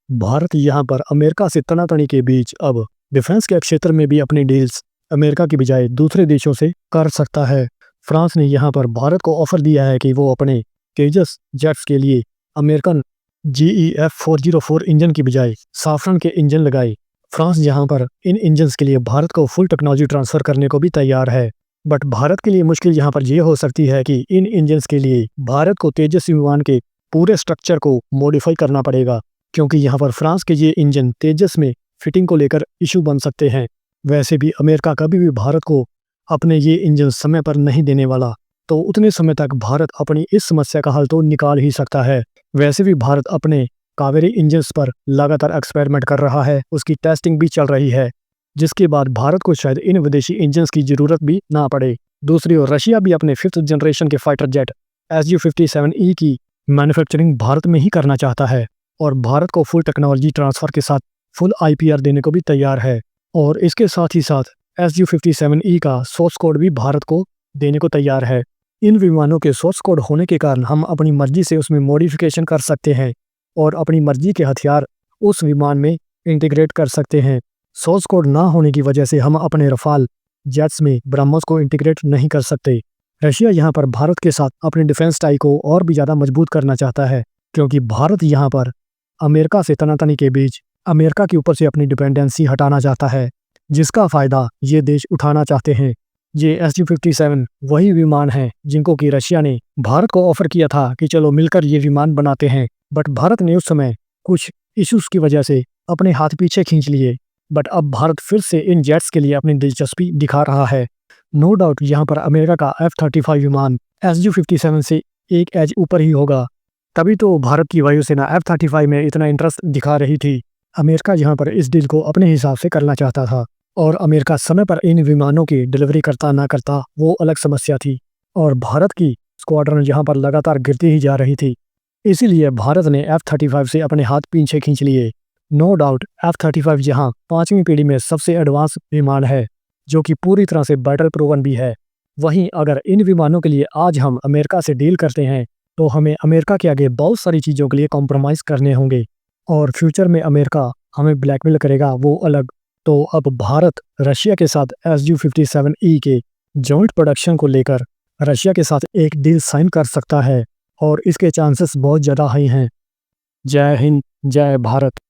भारत यहाँ पर अमेरिका से तनातनी के बीच अब डिफेंस के क्षेत्र में भी अपनी डील्स अमेरिका की बजाय दूसरे देशों से कर सकता है। फ्रांस ने यहाँ पर भारत को ऑफर दिया है कि वो अपने तेजस जेट्स के लिए अमेरिकन GEF-404 इंजन की बजाय साफरन के इंजन लगाए। फ्रांस यहाँ पर इन इंजन्स के लिए भारत को फुल टेक्नोलॉजी ट्रांसफ़र करने को भी तैयार है। बट भारत के लिए मुश्किल यहाँ पर ये हो सकती है कि इन इंजन्स के लिए भारत को तेजस विमान के पूरे स्ट्रक्चर को मॉडिफाई करना पड़ेगा, क्योंकि यहाँ पर फ्रांस के ये इंजन तेजस में फिटिंग को लेकर इशू बन सकते हैं। वैसे भी अमेरिका कभी भी भारत को अपने ये इंजन समय पर नहीं देने वाला, तो उतने समय तक भारत अपनी इस समस्या का हल तो निकाल ही सकता है। वैसे भी भारत अपने कावेरी इंजन्स पर लगातार एक्सपेरिमेंट कर रहा है, उसकी टेस्टिंग भी चल रही है, जिसके बाद भारत को शायद इन विदेशी इंजन्स की ज़रूरत भी ना पड़े। दूसरी ओर रशिया भी अपने 5th जनरेशन के फाइटर जेट Su-57E की मैन्युफैक्चरिंग भारत में ही करना चाहता है और भारत को फुल टेक्नोलॉजी ट्रांसफ़र के साथ फुल IPR देने को भी तैयार है। और इसके साथ ही साथ Su-57E का सोर्स कोड भी भारत को देने को तैयार है। इन विमानों के सोर्स कोड होने के कारण हम अपनी मर्जी से उसमें मॉडिफिकेशन कर सकते हैं और अपनी मर्जी के हथियार उस विमान में इंटीग्रेट कर सकते हैं। सोर्स कोड ना होने की वजह से हम अपने रफाल जेट्स में ब्रह्मोस को इंटीग्रेट नहीं कर सकते। रशिया यहाँ पर भारत के साथ अपने डिफेंस टाई को और भी ज़्यादा मजबूत करना चाहता है, क्योंकि भारत यहाँ पर अमेरिका से तनातनी के बीच अमेरिका के ऊपर से अपनी डिपेंडेंसी हटाना चाहता है, जिसका फ़ायदा ये देश उठाना चाहते हैं। ये Su-57 वही विमान हैं जिनको कि रशिया ने भारत को ऑफ़र किया था कि चलो मिलकर ये विमान बनाते हैं, बट भारत ने उस समय कुछ इश्यूज़ की वजह से अपने हाथ पीछे खींच लिए। बट अब भारत फिर से इन जेट्स के लिए अपनी दिलचस्पी दिखा रहा है। नो डाउट यहाँ पर अमेरिका का F-35 विमान Su-57 से एक एज ऊपर ही होगा, तभी तो भारत की वायुसेना F-35 में इतना इंटरेस्ट दिखा रही थी। अमेरिका यहाँ पर इस डील को अपने हिसाब से करना चाहता था और अमेरिका समय पर इन विमानों की डिलीवरी करता ना करता वो अलग समस्या थी, और भारत की स्क्वाड्रन यहाँ पर लगातार गिरती ही जा रही थी। इसीलिए भारत ने F-35 से अपने हाथ पीछे खींच लिए। नो डाउट F-35 यहाँ 5वीं पीढ़ी में सबसे एडवांस विमान है, जो कि पूरी तरह से बैटल प्रूवन भी है। वहीं अगर इन विमानों के लिए आज हम अमेरिका से डील करते हैं तो हमें अमेरिका के आगे बहुत सारी चीज़ों के लिए कॉम्प्रोमाइज़ करने होंगे, और फ्यूचर में अमेरिका हमें ब्लैकमेल करेगा वो अलग। तो अब भारत रशिया के साथ Su-57E के जॉइंट प्रोडक्शन को लेकर रशिया के साथ एक डील साइन कर सकता है, और इसके चांसेस बहुत ज़्यादा हाई हैं। जय हिंद, जय भारत।